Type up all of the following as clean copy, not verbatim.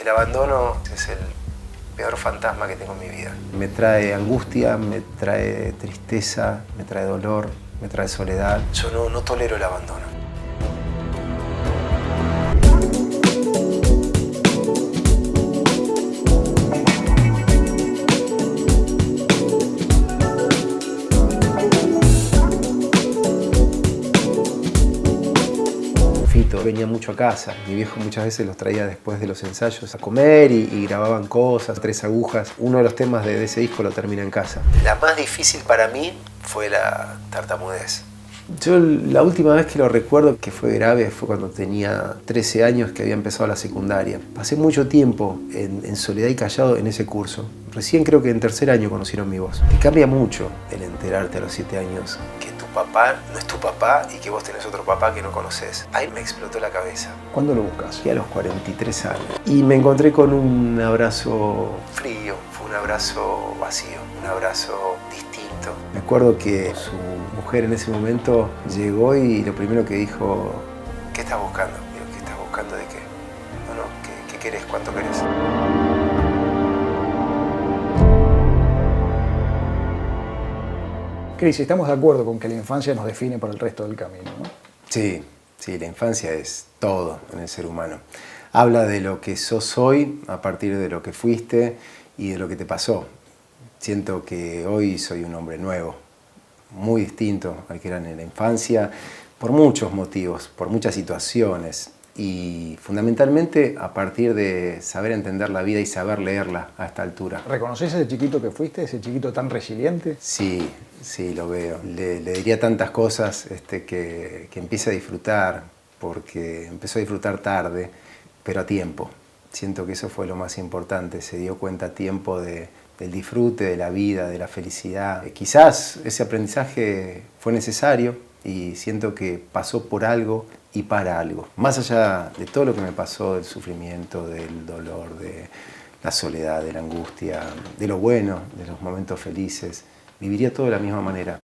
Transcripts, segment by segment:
El abandono es el peor fantasma que tengo en mi vida. Me trae angustia, me trae tristeza, me trae dolor, me trae soledad. Yo no tolero el abandono. Venía mucho a casa, mi viejo muchas veces los traía después de los ensayos a comer y grababan cosas, 3 agujas. Uno de los temas de ese disco lo termina en casa. La más difícil para mí fue la tartamudez. Yo la última vez que lo recuerdo que fue grave fue cuando tenía 13 años, que había empezado la secundaria. Pasé mucho tiempo en soledad y callado en ese curso. Recién creo que en tercer año conocieron mi voz. Te cambia mucho el enterarte a los 7 años que tu papá no es tu papá y que vos tenés otro papá que no conoces. Ahí me explotó la cabeza. ¿Cuándo lo buscas? Y a los 43 años. Y me encontré con un abrazo frío, fue un abrazo vacío, un abrazo distinto. Me acuerdo que su mujer en ese momento llegó y lo primero que dijo, ¿qué estás buscando? Digo, ¿qué estás buscando de qué? No, ¿qué querés? ¿Cuánto querés? Cris, estamos de acuerdo con que la infancia nos define para el resto del camino, ¿no? Sí, la infancia es todo en el ser humano. Habla de lo que sos hoy a partir de lo que fuiste y de lo que te pasó. Siento que hoy soy un hombre nuevo, muy distinto al que era en la infancia, por muchos motivos, por muchas situaciones y fundamentalmente a partir de saber entender la vida y saber leerla a esta altura. ¿Reconoces ese chiquito que fuiste, ese chiquito tan resiliente? Sí, lo veo. Le diría tantas cosas que empiece a disfrutar, porque empezó a disfrutar tarde, pero a tiempo. Siento que eso fue lo más importante, se dio cuenta a tiempo del disfrute, de la vida, de la felicidad. Quizás ese aprendizaje fue necesario y siento que pasó por algo y para algo. Más allá de todo lo que me pasó, del sufrimiento, del dolor, de la soledad, de la angustia, de lo bueno, de los momentos felices, viviría todo de la misma manera.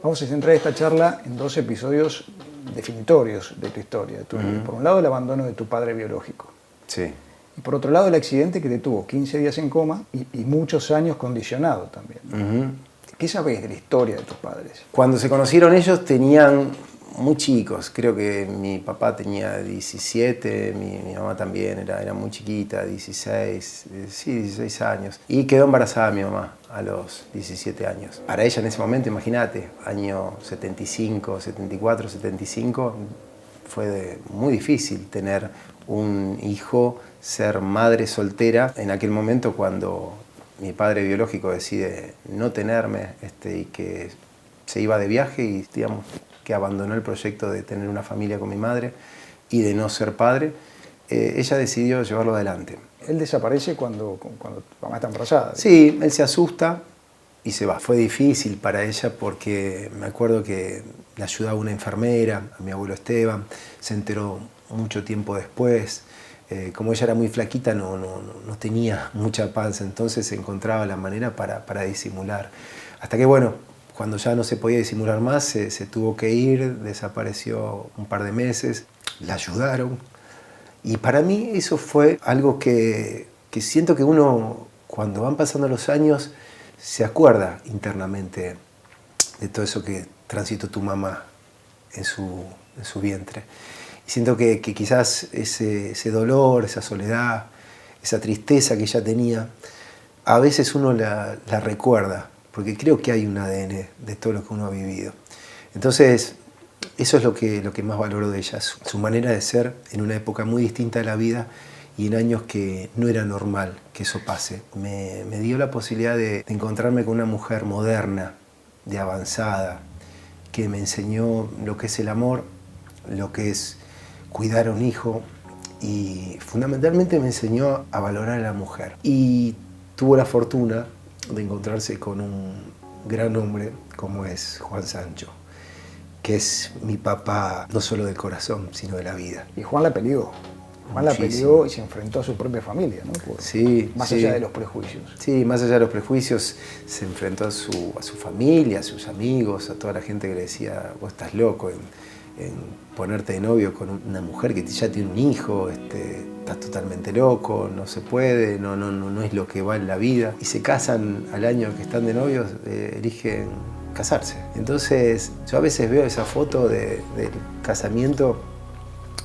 Vamos a centrar esta charla en 2 episodios definitorios de tu historia. Por un lado, el abandono de tu padre biológico. Sí. Y por otro lado, el accidente que te tuvo 15 días en coma y muchos años condicionado también. ¿Qué sabés de la historia de tus padres? Cuando se conocieron ellos tenían muy chicos. Creo que mi papá tenía 17, mi mamá también era muy chiquita, 16 años. Y quedó embarazada mi mamá a los 17 años. Para ella en ese momento, imagínate, año 75, 74, 75, fue muy difícil tener un hijo, ser madre soltera. En aquel momento cuando mi padre biológico decide no tenerme y que se iba de viaje y digamos que abandonó el proyecto de tener una familia con mi madre y de no ser padre, ella decidió llevarlo adelante. Él desaparece cuando tu mamá está embarazada. Sí, él se asusta y se va. Fue difícil para ella porque me acuerdo que le ayudaba una enfermera, a mi abuelo Esteban, se enteró mucho tiempo después. Como ella era muy flaquita, no tenía mucha panza, entonces encontraba la manera para disimular. Hasta que, bueno, cuando ya no se podía disimular más, se tuvo que ir, desapareció un par de meses, la ayudaron. Y para mí eso fue algo que siento que uno, cuando van pasando los años, se acuerda internamente de todo eso que transitó tu mamá en su vientre. Y siento que quizás ese dolor, esa soledad, esa tristeza que ella tenía, a veces uno la recuerda, porque creo que hay un ADN de todo lo que uno ha vivido. Entonces, eso es lo que más valoro de ella, su manera de ser en una época muy distinta de la vida y en años que no era normal que eso pase. Me dio la posibilidad de encontrarme con una mujer moderna, de avanzada, que me enseñó lo que es el amor, lo que es cuidar a un hijo y fundamentalmente me enseñó a valorar a la mujer. Y tuvo la fortuna de encontrarse con un gran hombre como es Juan Sancho, que es mi papá no solo del corazón, sino de la vida. Y Juan la peleó. Juan la peleó y se enfrentó a su propia familia, ¿no? Más allá de los prejuicios. Sí, más allá de los prejuicios, se enfrentó a su familia, a sus amigos, a toda la gente que le decía, vos estás loco en ponerte de novio con una mujer que ya tiene un hijo, estás totalmente loco, no se puede, no es lo que vale la vida. Y se casan al año que están de novios, eligen casarse. Entonces, yo a veces veo esa foto del casamiento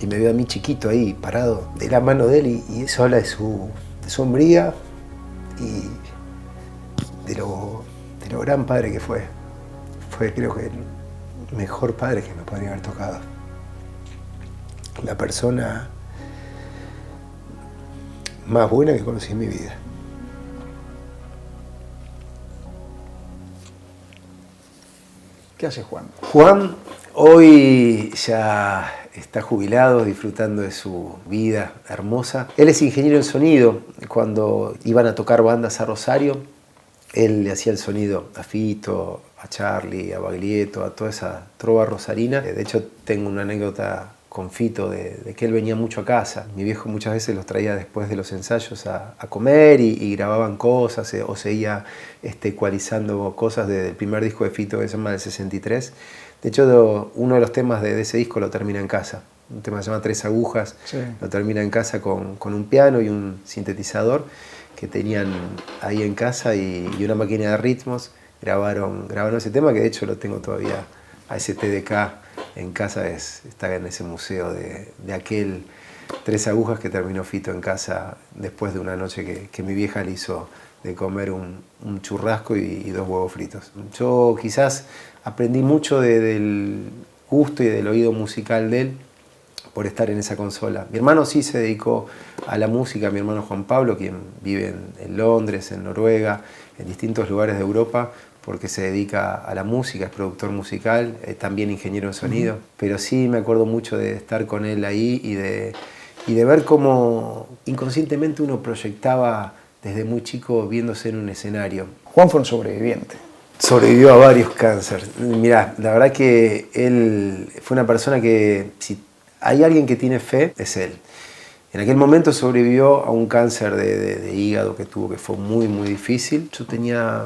y me veo a mí chiquito ahí, parado, de la mano de él, y eso habla de su hombría y de lo gran padre que fue. Fue, creo que, el mejor padre que me podría haber tocado. La persona más buena que conocí en mi vida. ¿Qué hace Juan? Juan hoy ya está jubilado, disfrutando de su vida hermosa. Él es ingeniero en sonido. Cuando iban a tocar bandas a Rosario, él le hacía el sonido a Fito, a Charlie, a Baglietto, a toda esa trova rosarina. De hecho, tengo una anécdota con Fito de que él venía mucho a casa. Mi viejo muchas veces los traía después de los ensayos a comer y grababan cosas o seguía ecualizando cosas del primer disco de Fito que se llama El 63. De hecho, uno de los temas de ese disco lo termina en casa. Un tema que se llama Tres Agujas, sí. Lo termina en casa con un piano y un sintetizador que tenían ahí en casa y una máquina de ritmos. Grabaron ese tema, que de hecho lo tengo todavía a ese TDK en casa, está en ese museo de aquel Tres Agujas que terminó Fito en casa después de una noche que mi vieja le hizo de comer un churrasco y 2 huevos fritos. Yo quizás aprendí mucho del gusto y del oído musical de él por estar en esa consola. Mi hermano sí se dedicó a la música, mi hermano Juan Pablo, quien vive en Londres, en Noruega, en distintos lugares de Europa, porque se dedica a la música, es productor musical, también ingeniero en sonido. Pero sí me acuerdo mucho de estar con él ahí y de ver cómo inconscientemente uno proyectaba desde muy chico viéndose en un escenario. Juan fue un sobreviviente. Sobrevivió a varios cánceres. Mirá, la verdad que él fue una persona que, si hay alguien que tiene fe, es él. En aquel momento sobrevivió a un cáncer de hígado que tuvo, que fue muy, muy difícil. Yo tenía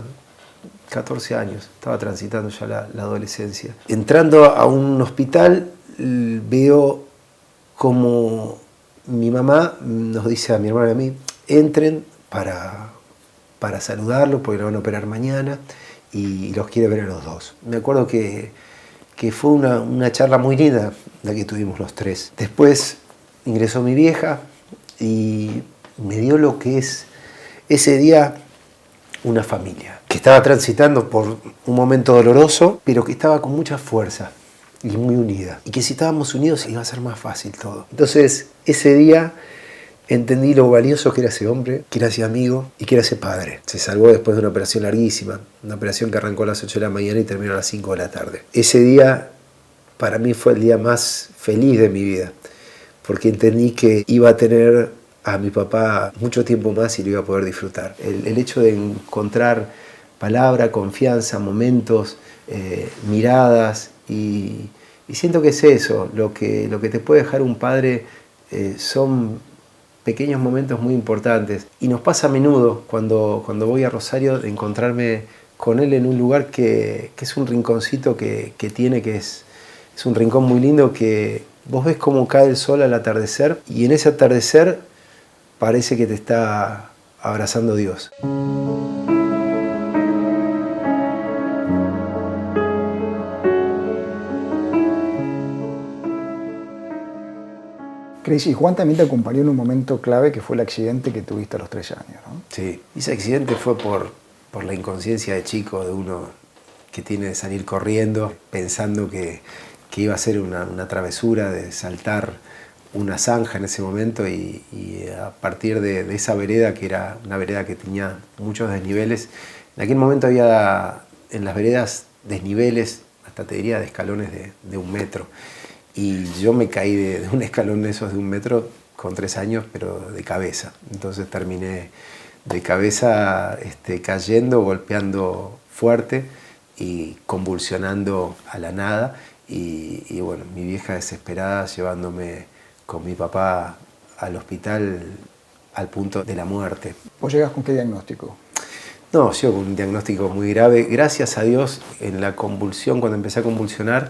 14 años, estaba transitando ya la adolescencia. Entrando a un hospital, veo como mi mamá nos dice a mi hermano y a mí, entren para saludarlo, porque lo van a operar mañana, y los quiere ver a los dos. Me acuerdo que fue una charla muy linda la que tuvimos los tres. Después ingresó mi vieja y me dio lo que es ese día una familia, que estaba transitando por un momento doloroso, pero que estaba con mucha fuerza y muy unida. Y que si estábamos unidos iba a ser más fácil todo. Entonces, ese día entendí lo valioso que era ese hombre, que era ese amigo y que era ese padre. Se salvó después de una operación larguísima, una operación que arrancó a las 8 de la mañana y terminó a las 5 de la tarde. Ese día para mí fue el día más feliz de mi vida, porque entendí que iba a tener a mi papá mucho tiempo más y lo iba a poder disfrutar. El hecho de encontrar palabra, confianza, momentos, miradas, y siento que es eso, lo que te puede dejar un padre son pequeños momentos muy importantes. Y nos pasa a menudo cuando voy a Rosario de encontrarme con él en un lugar que es un rinconcito que tiene, que es un rincón muy lindo, que vos ves cómo cae el sol al atardecer y en ese atardecer parece que te está abrazando Dios. Cris, y Juan también te acompañó en un momento clave que fue el accidente que tuviste a los 3 años, ¿no? Sí, ese accidente fue por la inconsciencia de chico, de uno que tiene de salir corriendo pensando que iba a ser una travesura, de saltar una zanja en ese momento y a partir de esa vereda, que era una vereda que tenía muchos desniveles, en aquel momento había en las veredas desniveles, hasta te diría de escalones de 1 metro. Y yo me caí de un escalón de esos de 1 metro con 3 años, pero de cabeza. Entonces terminé de cabeza cayendo, golpeando fuerte y convulsionando a la nada. Y bueno, mi vieja desesperada llevándome con mi papá al hospital al punto de la muerte. ¿Vos llegás con qué diagnóstico? No, yo con un diagnóstico muy grave. Gracias a Dios, en la convulsión, cuando empecé a convulsionar,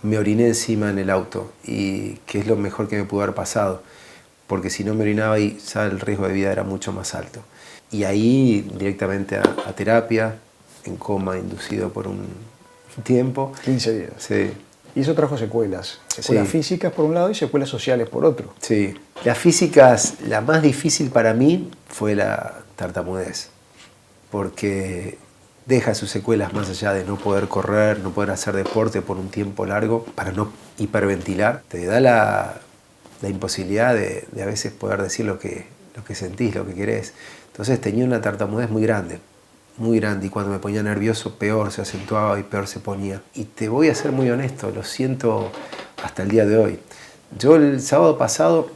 me oriné encima en el auto, y que es lo mejor que me pudo haber pasado, porque si no me orinaba ahí, ya el riesgo de vida era mucho más alto. Y ahí directamente a terapia, en coma, inducido por un tiempo. 15 días. Sí. Y eso trajo secuelas. Secuelas Sí. físicas por un lado y secuelas sociales por otro. Sí. Las físicas, la más difícil para mí fue la tartamudez, porque deja sus secuelas más allá de no poder correr, no poder hacer deporte por un tiempo largo, para no hiperventilar. Te da la imposibilidad de a veces poder decir lo que sentís, lo que querés. Entonces tenía una tartamudez muy grande, y cuando me ponía nervioso peor se acentuaba y peor se ponía. Y te voy a ser muy honesto, lo siento hasta el día de hoy. Yo el sábado pasado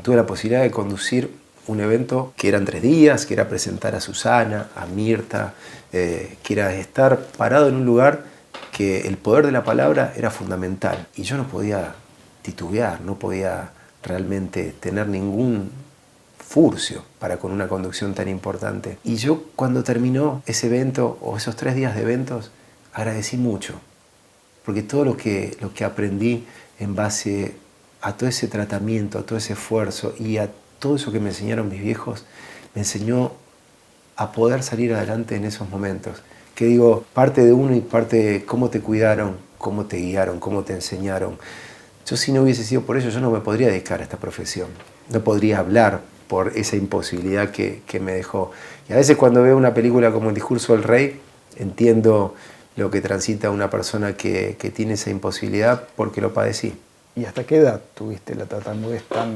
tuve la posibilidad de conducir un evento que eran 3 días, que era presentar a Susana, a Mirta, que era estar parado en un lugar que el poder de la palabra era fundamental. Y yo no podía titubear, no podía realmente tener ningún furcio para con una conducción tan importante. Y yo, cuando terminó ese evento, o esos 3 días de eventos, agradecí mucho, porque todo lo que aprendí en base a todo ese tratamiento, a todo ese esfuerzo y a todo eso que me enseñaron mis viejos, me enseñó a poder salir adelante en esos momentos. Que digo, parte de uno y parte de cómo te cuidaron, cómo te guiaron, cómo te enseñaron. Yo, si no hubiese sido por ello, yo no me podría dedicar a esta profesión. No podría hablar por esa imposibilidad que me dejó. Y a veces cuando veo una película como El discurso del rey, entiendo lo que transita una persona que tiene esa imposibilidad, porque lo padecí. ¿Y hasta qué edad tuviste la tartamudez tan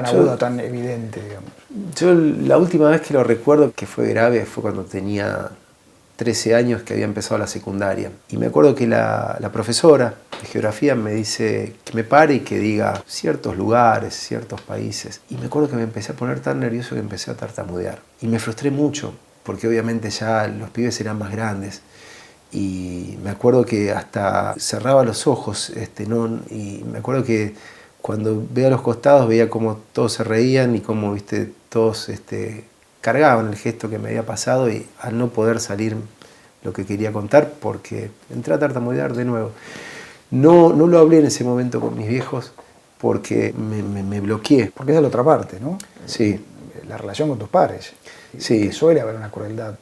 aguda, tan evidente, digamos? Yo la última vez que lo recuerdo que fue grave fue cuando tenía 13 años, que había empezado la secundaria. Y me acuerdo que la profesora de geografía me dice que me pare y que diga ciertos lugares, ciertos países. Y me acuerdo que me empecé a poner tan nervioso que empecé a tartamudear. Y me frustré mucho, porque obviamente ya los pibes eran más grandes. Y me acuerdo que hasta cerraba los ojos, y me acuerdo que cuando veía a los costados veía como todos se reían y como, todos cargaban el gesto que me había pasado, y al no poder salir lo que quería contar, porque entré a tartamudear de nuevo. No lo hablé en ese momento con mis viejos porque me bloqueé. Porque esa es la otra parte, ¿no? Sí. La relación con tus padres. Sí. Que suele haber una crueldad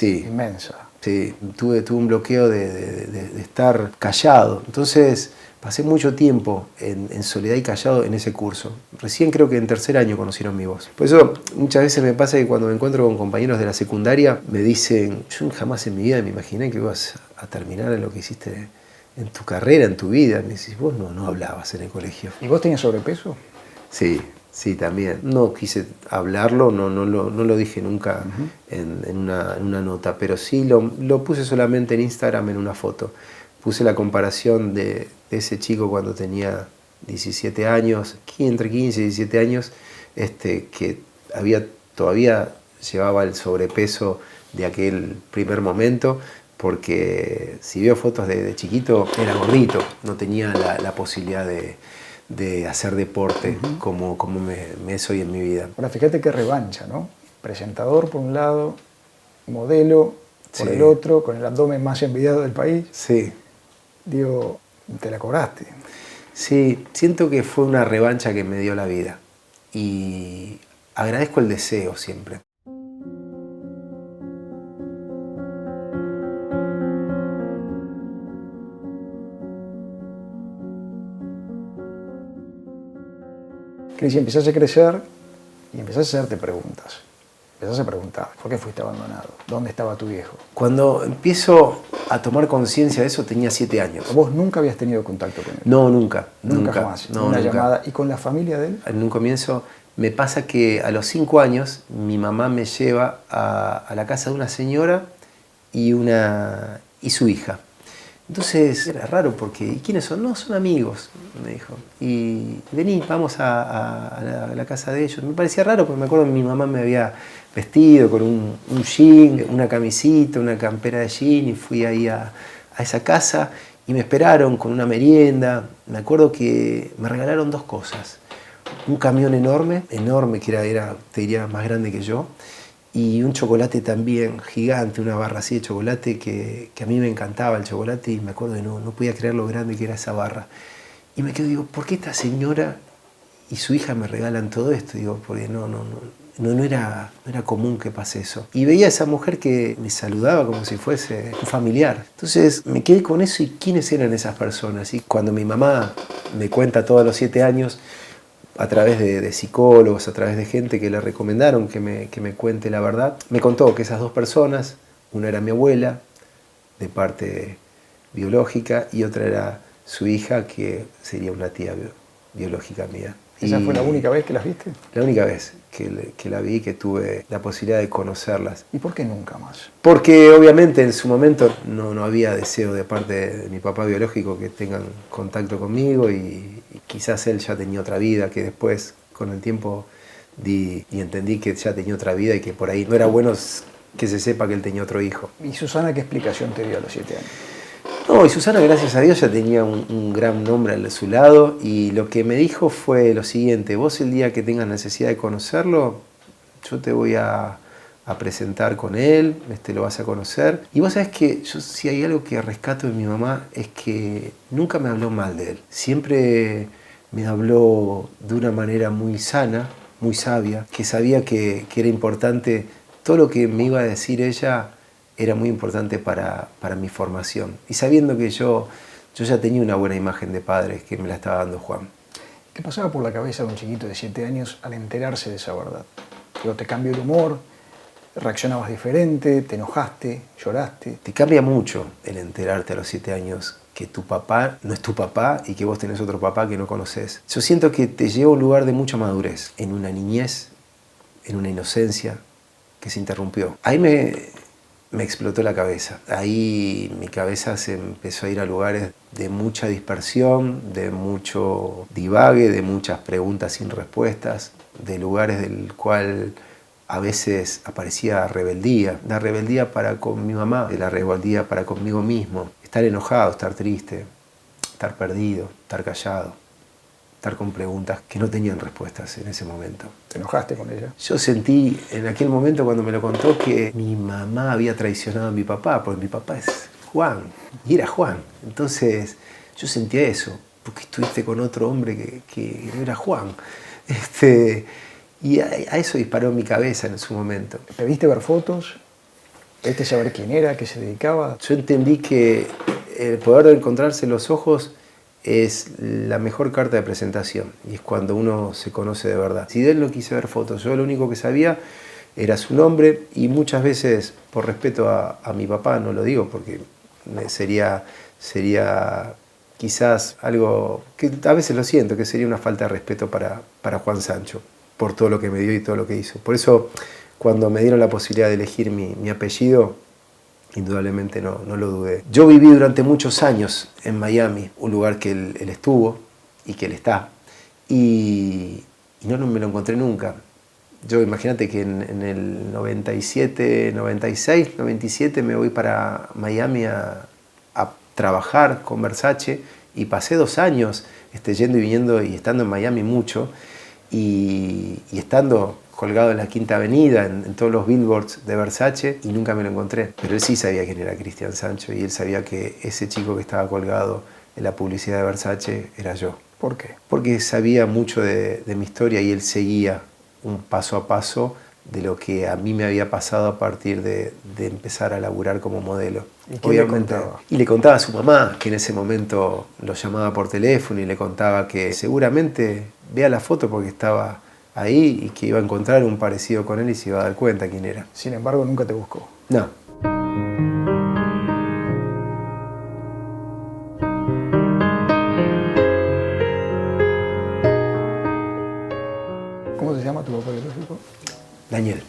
inmensa. Sí, tuve un bloqueo de estar callado. Entonces pasé mucho tiempo en soledad y callado en ese curso. Recién creo que en 3er año conocieron mi voz. Por eso muchas veces me pasa que cuando me encuentro con compañeros de la secundaria me dicen: yo jamás en mi vida me imaginé que ibas a terminar en lo que hiciste en tu carrera, en tu vida. Me decís, vos no hablabas en el colegio. ¿Y vos tenías sobrepeso? Sí, también. No quise hablarlo, no lo dije nunca en una nota, pero sí lo puse solamente en Instagram en una foto. Puse la comparación de ese chico cuando tenía 17 años, entre 15 y 17 años, que todavía llevaba el sobrepeso de aquel primer momento, porque si veo fotos de chiquito era gordito, no tenía la posibilidad de hacer deporte como me es hoy en mi vida. Ahora, fíjate qué revancha, ¿no? Presentador por un lado, modelo por el otro, con el abdomen más envidiado del país. Sí. Digo, te la cobraste. Sí, siento que fue una revancha que me dio la vida. Y agradezco el deseo siempre. Cris, empezaste a crecer y empezaste a hacerte preguntas. Empezaste a preguntar, ¿por qué fuiste abandonado? ¿Dónde estaba tu viejo? Cuando empiezo a tomar conciencia de eso tenía 7 años. ¿Vos nunca habías tenido contacto con él? No, nunca. Nunca jamás. No, una nunca. llamada. ¿Y con la familia de él? En un comienzo me pasa que a los 5 años mi mamá me lleva a la casa de una señora y su hija. Entonces era raro porque, ¿y quiénes son? No, son amigos, me dijo. Y vení, vamos a la casa de ellos. Me parecía raro porque me acuerdo que mi mamá me había vestido con un jean, una camisita, una campera de jean, y fui ahí a esa casa y me esperaron con una merienda. Me acuerdo que me regalaron 2 cosas. un camión enorme, enorme, que era, te diría, más grande que yo, y un chocolate también gigante, una barra así de chocolate que a mí me encantaba el chocolate y me acuerdo que no podía creer lo grande que era esa barra. Y me quedo, digo, ¿por qué esta señora y su hija me regalan todo esto? Digo, porque no era común que pase eso. Y veía a esa mujer que me saludaba como si fuese un familiar. Entonces me quedé con eso y quiénes eran esas personas. Y cuando mi mamá me cuenta todos los 7 años, a través de psicólogos, a través de gente que le recomendaron que me cuente la verdad, me contó que esas 2 personas, una era mi abuela, de parte biológica, y otra era su hija, que sería una tía biológica mía. ¿Esa fue la única vez que las viste? La única vez que la vi, que tuve la posibilidad de conocerlas. ¿Y por qué nunca más? Porque obviamente en su momento no había deseo de parte de mi papá biológico que tengan contacto conmigo y quizás él ya tenía otra vida, que después con el tiempo di y entendí que ya tenía otra vida y que por ahí no era bueno que se sepa que él tenía otro hijo. ¿Y Susana qué explicación te dio a los 7 años? No, y Susana, gracias a Dios, ya tenía un gran nombre a su lado, y lo que me dijo fue lo siguiente: vos el día que tengas necesidad de conocerlo, yo te voy a presentar con él, lo vas a conocer. Y vos sabés que yo, si hay algo que rescato de mi mamá, es que nunca me habló mal de él. Siempre me habló de una manera muy sana, muy sabia, que sabía que era importante, todo lo que me iba a decir ella era muy importante para mi formación. Y sabiendo que yo ya tenía una buena imagen de padre, que me la estaba dando Juan. ¿Qué pasaba por la cabeza de un chiquito de 7 años al enterarse de esa verdad? Pero te cambió el humor, reaccionabas diferente, te enojaste, lloraste. Te cambia mucho el enterarte a los 7 años que tu papá no es tu papá y que vos tenés otro papá que no conoces. Yo siento que te lleva a un lugar de mucha madurez, en una niñez, en una inocencia que se interrumpió. Ahí me explotó la cabeza. Ahí mi cabeza se empezó a ir a lugares de mucha dispersión, de mucho divague, de muchas preguntas sin respuestas, de lugares del cual a veces aparecía rebeldía. La rebeldía para con mi mamá, la rebeldía para conmigo mismo. Estar enojado, estar triste, estar perdido, estar callado, estar con preguntas que no tenían respuestas en ese momento. ¿Te enojaste con ella? Yo sentí en aquel momento, cuando me lo contó, que mi mamá había traicionado a mi papá, porque mi papá es Juan, y era Juan. Entonces yo sentía eso, porque estuviste con otro hombre que no era Juan. Y a eso disparó mi cabeza en su momento. ¿Te viste ver fotos? ¿Viste saber quién era, qué se dedicaba? Yo entendí que el poder de encontrarse los ojos es la mejor carta de presentación, y es cuando uno se conoce de verdad. Si de él no quise ver fotos, yo lo único que sabía era su nombre, y muchas veces, por respeto a mi papá, no lo digo porque sería quizás algo que a veces lo siento, que sería una falta de respeto para Juan Sancho, por todo lo que me dio y todo lo que hizo. Por eso, cuando me dieron la posibilidad de elegir mi apellido, indudablemente no lo dudé. Yo viví durante muchos años en Miami, un lugar que él estuvo y que él está, y no me lo encontré nunca. Yo, imagínate que en el 97, 96, 97 me voy para Miami a trabajar con Versace, y pasé 2 años yendo y viniendo y estando en Miami mucho, y estando colgado en la Quinta Avenida, en todos los billboards de Versace, y nunca me lo encontré. Pero él sí sabía quién era Cristian Sancho, y él sabía que ese chico que estaba colgado en la publicidad de Versace era yo. ¿Por qué? Porque sabía mucho de mi historia, y él seguía un paso a paso de lo que a mí me había pasado a partir de empezar a laburar como modelo. ¿Y qué le contaba? Y le contaba a su mamá, que en ese momento lo llamaba por teléfono y le contaba que seguramente vea la foto porque estaba ahí, y que iba a encontrar un parecido con él y se iba a dar cuenta quién era. Sin embargo, nunca te buscó. No. ¿Cómo se llama tu papá biológico? Daniel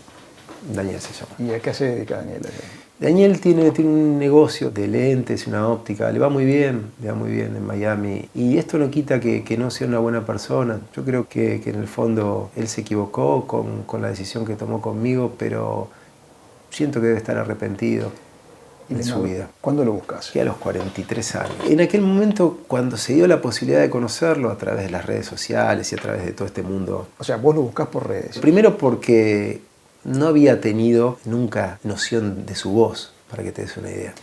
se llama. ¿Y a qué se dedica Daniel? Daniel tiene un negocio de lentes, una óptica, le va muy bien en Miami. Y esto no quita que no sea una buena persona. Yo creo que en el fondo él se equivocó con la decisión que tomó conmigo, pero siento que debe estar arrepentido. ¿Y en su vida. ¿Cuándo lo buscas? Que a los 43 años. En aquel momento, cuando se dio la posibilidad de conocerlo a través de las redes sociales y a través de todo este mundo. O sea, vos lo buscás por redes. Primero porque no había tenido nunca noción de su voz, para que te des una idea.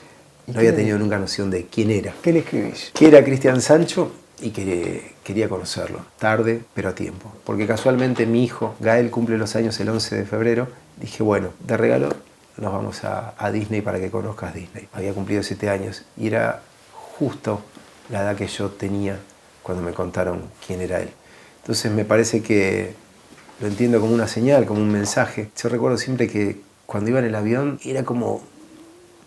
No había tenido nunca noción de quién era. ¿Qué le escribís? Que era Cristian Sancho y que quería conocerlo. Tarde, pero a tiempo. Porque casualmente mi hijo, Gael, cumple los años el 11 de febrero. Dije, bueno, de regalo nos vamos a Disney para que conozcas Disney. Había cumplido 7 años y era justo la edad que yo tenía cuando me contaron quién era él. Entonces me parece que lo entiendo como una señal, como un mensaje. Yo recuerdo siempre que cuando iba en el avión era como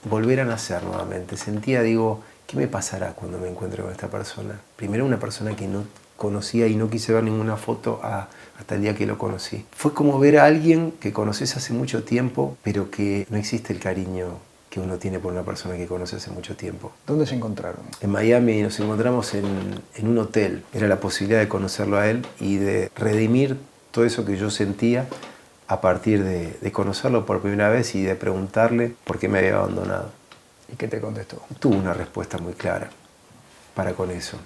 volver a nacer nuevamente. Sentía, digo, ¿qué me pasará cuando me encuentre con esta persona? Primero una persona que no conocía y no quise ver ninguna foto hasta el día que lo conocí. Fue como ver a alguien que conoces hace mucho tiempo, pero que no existe el cariño que uno tiene por una persona que conoce hace mucho tiempo. ¿Dónde se encontraron? En Miami nos encontramos en un hotel. Era la posibilidad de conocerlo a él y de redimir todo eso que yo sentía a partir de conocerlo por primera vez y de preguntarle por qué me había abandonado. ¿Y qué te contestó? Tuvo una respuesta muy clara para con eso.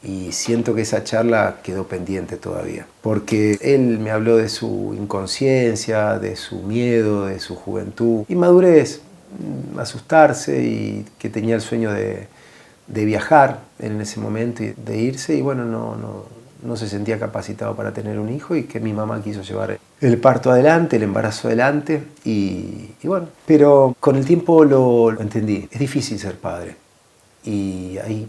Y siento que esa charla quedó pendiente todavía. Porque él me habló de su inconsciencia, de su miedo, de su juventud, inmadurez, asustarse y que tenía el sueño de viajar en ese momento y de irse. Y bueno, no se sentía capacitado para tener un hijo y que mi mamá quiso llevar el parto adelante, el embarazo adelante y bueno. Pero con el tiempo lo entendí. Es difícil ser padre y hay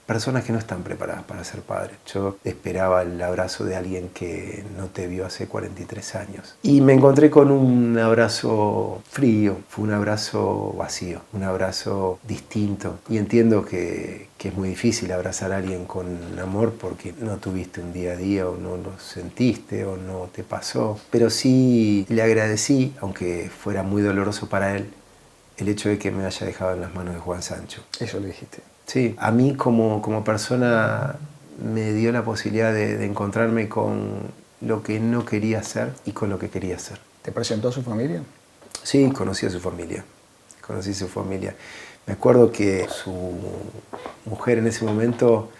personas que no están preparadas para ser padres. Yo esperaba el abrazo de alguien que no te vio hace 43 años. Y me encontré con un abrazo frío, fue un abrazo vacío, un abrazo distinto. Y entiendo que es muy difícil abrazar a alguien con amor porque no tuviste un día a día o no lo sentiste o no te pasó. Pero sí le agradecí, aunque fuera muy doloroso para él, el hecho de que me haya dejado en las manos de Juan Sancho. Eso le dijiste. Sí, a mí como persona me dio la posibilidad de encontrarme con lo que no quería hacer y con lo que quería hacer. ¿Te presentó a su familia? Sí, conocí a su familia. Conocí a su familia. Me acuerdo que su mujer en ese momento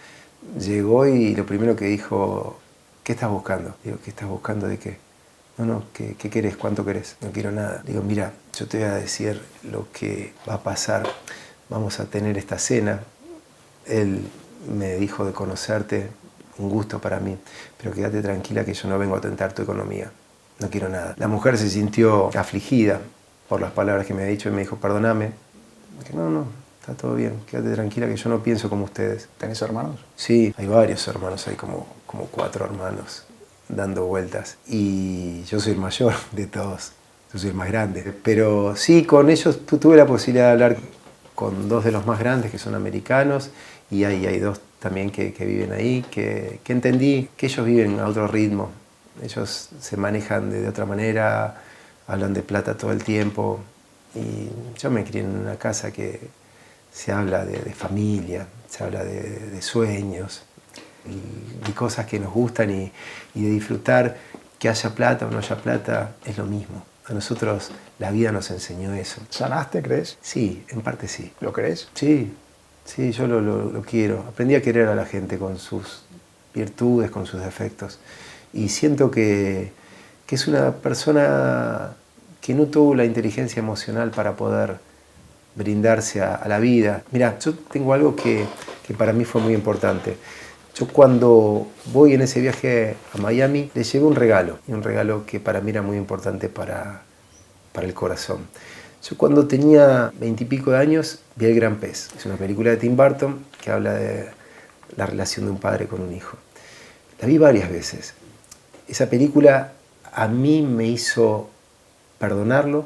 llegó y lo primero que dijo, ¿qué estás buscando? Digo, ¿qué estás buscando de qué? No, ¿qué querés? ¿Cuánto querés? No quiero nada. Digo, mira, yo te voy a decir lo que va a pasar. Vamos a tener esta cena. Él me dijo de conocerte, un gusto para mí, pero quédate tranquila que yo no vengo a tentar tu economía, no quiero nada. La mujer se sintió afligida por las palabras que me ha dicho y me dijo, perdóname. Dije, no, está todo bien, quédate tranquila que yo no pienso como ustedes. ¿Tenés hermanos? Sí, hay varios hermanos, hay como 4 hermanos dando vueltas y yo soy el mayor de todos, yo soy el más grande. Pero sí, con ellos tuve la posibilidad de hablar con 2 de los más grandes que son americanos y hay 2 también que viven ahí, que entendí que ellos viven a otro ritmo, ellos se manejan de otra manera, hablan de plata todo el tiempo y yo me crié en una casa que se habla de familia, se habla de sueños y de cosas que nos gustan y de disfrutar, que haya plata o no haya plata, es lo mismo. A nosotros la vida nos enseñó eso. ¿Sanaste, crees? Sí, en parte sí. ¿Lo crees? Sí, yo lo quiero. Aprendí a querer a la gente con sus virtudes, con sus defectos. Y siento que es una persona que no tuvo la inteligencia emocional para poder brindarse a la vida. Mirá, yo tengo algo que para mí fue muy importante. Yo cuando voy en ese viaje a Miami le llevé un regalo, y un regalo que para mí era muy importante para el corazón. Yo cuando tenía 20 y pico de años vi El Gran Pez. Es una película de Tim Burton que habla de la relación de un padre con un hijo. La vi varias veces. Esa película a mí me hizo perdonarlo,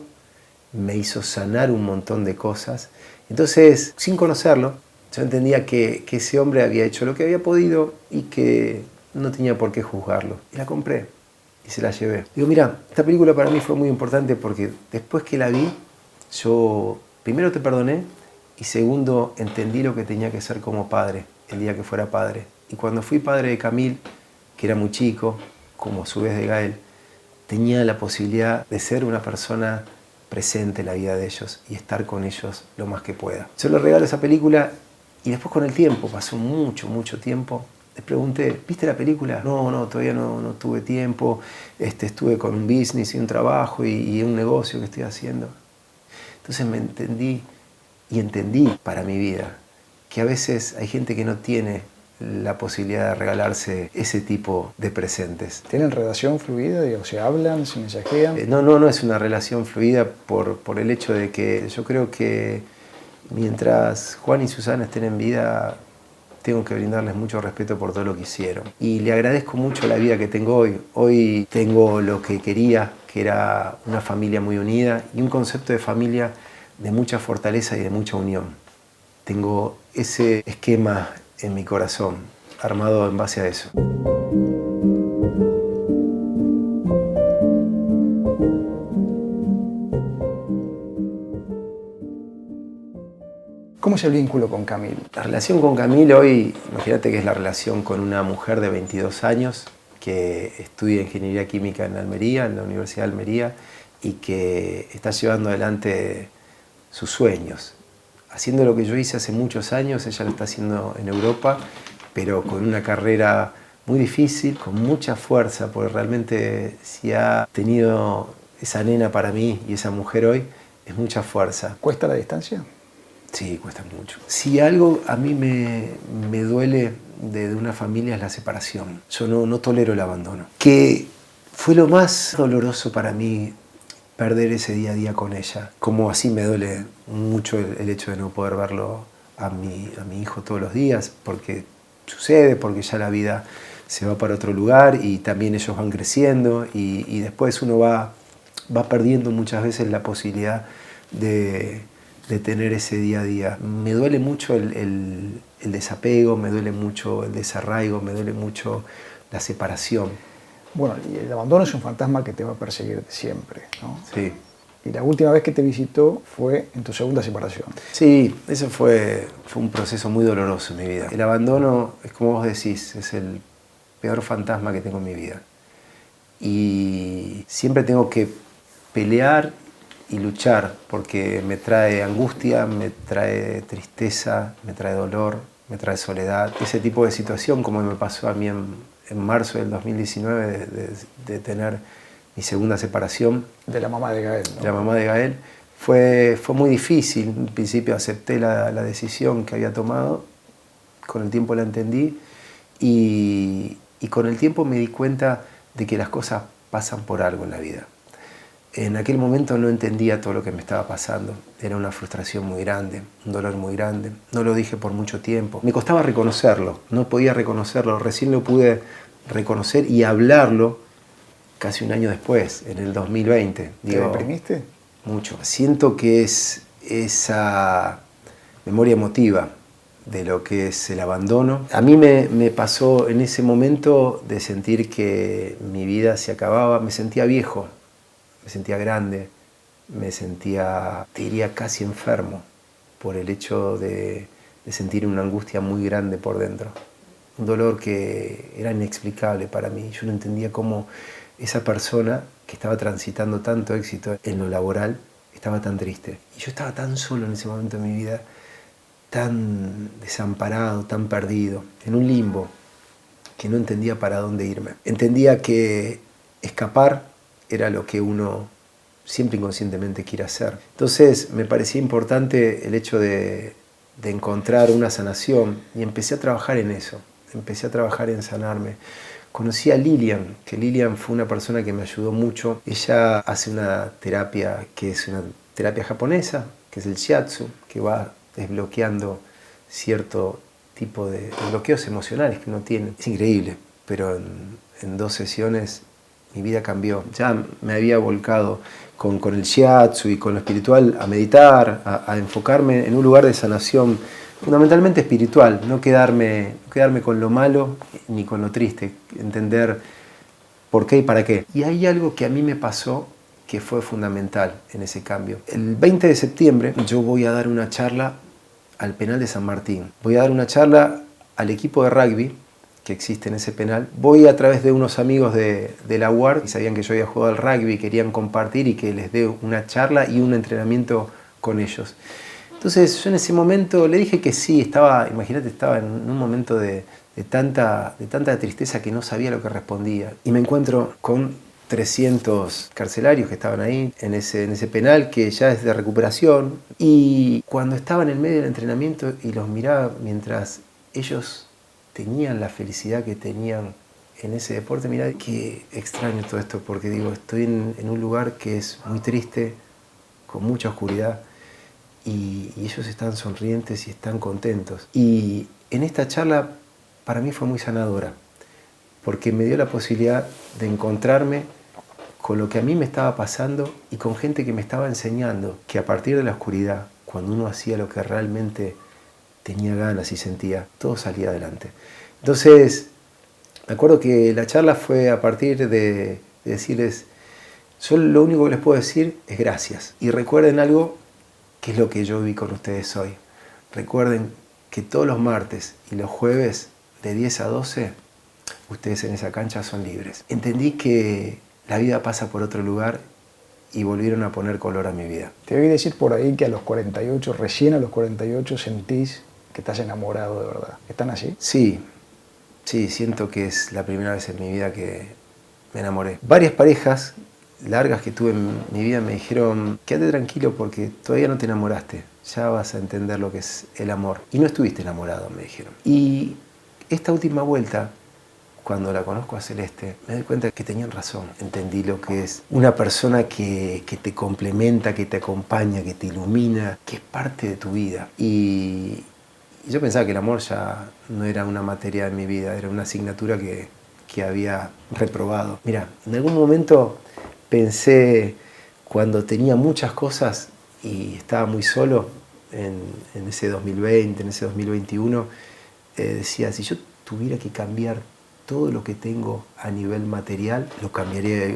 me hizo sanar un montón de cosas. Entonces, sin conocerlo, yo entendía que ese hombre había hecho lo que había podido y que no tenía por qué juzgarlo. Y la compré y se la llevé. Digo, mira, esta película para mí fue muy importante porque después que la vi, yo primero te perdoné y segundo entendí lo que tenía que ser como padre el día que fuera padre. Y cuando fui padre de Camil, que era muy chico, como a su vez de Gael, tenía la posibilidad de ser una persona presente en la vida de ellos y estar con ellos lo más que pueda. Yo les regalo esa película y después con el tiempo, pasó mucho tiempo, les pregunté, ¿viste la película? No, todavía no tuve tiempo, estuve con un business y un trabajo y un negocio que estoy haciendo. Entonces me entendí para mi vida que a veces hay gente que no tiene la posibilidad de regalarse ese tipo de presentes. ¿Tienen relación fluida? Digo, ¿se hablan, se mensajean? No es una relación fluida por el hecho de que yo creo que mientras Juan y Susana estén en vida, tengo que brindarles mucho respeto por todo lo que hicieron. Y le agradezco mucho la vida que tengo hoy. Hoy tengo lo que quería, que era una familia muy unida y un concepto de familia de mucha fortaleza y de mucha unión. Tengo ese esquema en mi corazón, armado en base a eso. ¿Cómo es el vínculo con Camil? La relación con Camil hoy, imagínate que es la relación con una mujer de 22 años que estudia Ingeniería Química en Almería, en la Universidad de Almería, y que está llevando adelante sus sueños. Haciendo lo que yo hice hace muchos años, ella lo está haciendo en Europa, pero con una carrera muy difícil, con mucha fuerza, porque realmente si ha tenido esa nena para mí y esa mujer hoy, es mucha fuerza. ¿Cuesta la distancia? Sí, cuesta mucho. Si algo a mí me duele de una familia es la separación. Yo no tolero el abandono. Que fue lo más doloroso para mí perder ese día a día con ella. Como así me duele mucho el hecho de no poder verlo a mi hijo todos los días, porque sucede, porque ya la vida se va para otro lugar y también ellos van creciendo y después uno va perdiendo muchas veces la posibilidad de tener ese día a día. Me duele mucho el desapego, me duele mucho el desarraigo, me duele mucho la separación. Bueno, y el abandono es un fantasma que te va a perseguir siempre, ¿no? Sí. Y la última vez que te visitó fue en tu segunda separación. Sí, eso fue un proceso muy doloroso en mi vida. El abandono, es como vos decís, es el peor fantasma que tengo en mi vida. Y siempre tengo que pelear y luchar, porque me trae angustia, me trae tristeza, me trae dolor, me trae soledad. Ese tipo de situación, como me pasó a mí en marzo del 2019, de tener mi segunda separación. De la mamá de Gael, ¿no? De la mamá de Gael. Fue muy difícil. En principio acepté la decisión que había tomado, con el tiempo la entendí y con el tiempo me di cuenta de que las cosas pasan por algo en la vida. En aquel momento no entendía todo lo que me estaba pasando. Era una frustración muy grande, un dolor muy grande. No lo dije por mucho tiempo. Me costaba reconocerlo, no podía reconocerlo. Recién lo pude reconocer y hablarlo casi un año después, en el 2020. ¿Te deprimiste? Mucho. Siento que es esa memoria emotiva de lo que es el abandono. A mí me pasó en ese momento de sentir que mi vida se acababa. Me sentía viejo. Me sentía grande, me sentía, te diría, casi enfermo por el hecho de sentir una angustia muy grande por dentro. Un dolor que era inexplicable para mí. Yo no entendía cómo esa persona que estaba transitando tanto éxito en lo laboral estaba tan triste. Y yo estaba tan solo en ese momento de mi vida, tan desamparado, tan perdido, en un limbo, que no entendía para dónde irme. Entendía que escapar era lo que uno siempre inconscientemente quiere hacer. Entonces me parecía importante el hecho de encontrar una sanación y empecé a trabajar en eso, empecé a trabajar en sanarme. Conocí a Lilian, que Lilian fue una persona que me ayudó mucho. Ella hace una terapia que es una terapia japonesa, que es el shiatsu, que va desbloqueando cierto tipo de bloqueos emocionales que uno tiene. Es increíble, pero en 2 sesiones mi vida cambió. Ya me había volcado con el shiatsu y con lo espiritual a meditar, a enfocarme en un lugar de sanación fundamentalmente espiritual, no quedarme con lo malo ni con lo triste, entender por qué y para qué. Y hay algo que a mí me pasó que fue fundamental en ese cambio. El 20 de septiembre yo voy a dar una charla al penal de San Martín. Voy a dar una charla al equipo de rugby que existe en ese penal. Voy a través de unos amigos de la UAR, y sabían que yo había jugado al rugby, querían compartir y que les dé una charla y un entrenamiento con ellos. Entonces yo en ese momento le dije que sí, imagínate, estaba en un momento de tanta tristeza que no sabía lo que respondía. Y me encuentro con 300 carcelarios que estaban ahí en ese penal que ya es de recuperación. Y cuando estaba en el medio del entrenamiento y los miraba mientras ellos tenían la felicidad que tenían en ese deporte, mirá que extraño todo esto, porque digo, estoy en un lugar que es muy triste, con mucha oscuridad, y ellos están sonrientes y están contentos. Y en esta charla para mí fue muy sanadora, porque me dio la posibilidad de encontrarme con lo que a mí me estaba pasando y con gente que me estaba enseñando que a partir de la oscuridad, cuando uno hacía lo que realmente tenía ganas y sentía, todo salía adelante. Entonces, me acuerdo que la charla fue a partir de decirles, yo lo único que les puedo decir es gracias. Y recuerden algo que es lo que yo vi con ustedes hoy. Recuerden que todos los martes y los jueves de 10 a 12, ustedes en esa cancha son libres. Entendí que la vida pasa por otro lugar y volvieron a poner color a mi vida. Te oí decir por ahí que a los 48, recién a los 48, sentís que estás enamorado de verdad. ¿Están así? Sí, siento que es la primera vez en mi vida que me enamoré. Varias parejas largas que tuve en mi vida me dijeron, quédate tranquilo porque todavía no te enamoraste, ya vas a entender lo que es el amor. Y no estuviste enamorado, me dijeron. Y esta última vuelta, cuando la conozco a Celeste, me doy cuenta que tenían razón. Entendí lo que es una persona que te complementa, que te acompaña, que te ilumina, que es parte de tu vida. Y yo pensaba que el amor ya no era una materia de mi vida, era una asignatura que había reprobado. Mira, en algún momento pensé, cuando tenía muchas cosas y estaba muy solo, en ese 2020, en ese 2021, decía, si yo tuviera que cambiar todo lo que tengo a nivel material, lo cambiaría,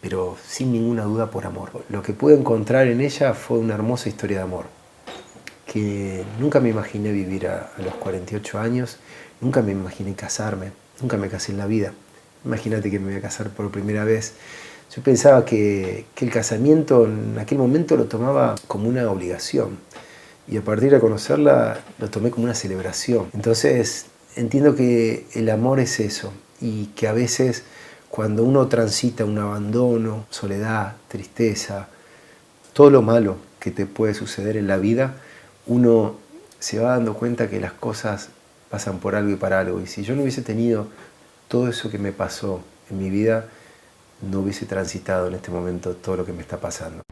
pero sin ninguna duda por amor. Lo que pude encontrar en ella fue una hermosa historia de amor, que nunca me imaginé vivir a los 48 años, nunca me imaginé casarme, nunca me casé en la vida. Imagínate que me voy a casar por primera vez. Yo pensaba que el casamiento en aquel momento lo tomaba como una obligación y a partir de conocerla lo tomé como una celebración. Entonces entiendo que el amor es eso y que a veces cuando uno transita un abandono, soledad, tristeza, todo lo malo que te puede suceder en la vida, uno se va dando cuenta que las cosas pasan por algo y para algo. Y si yo no hubiese tenido todo eso que me pasó en mi vida, no hubiese transitado en este momento todo lo que me está pasando.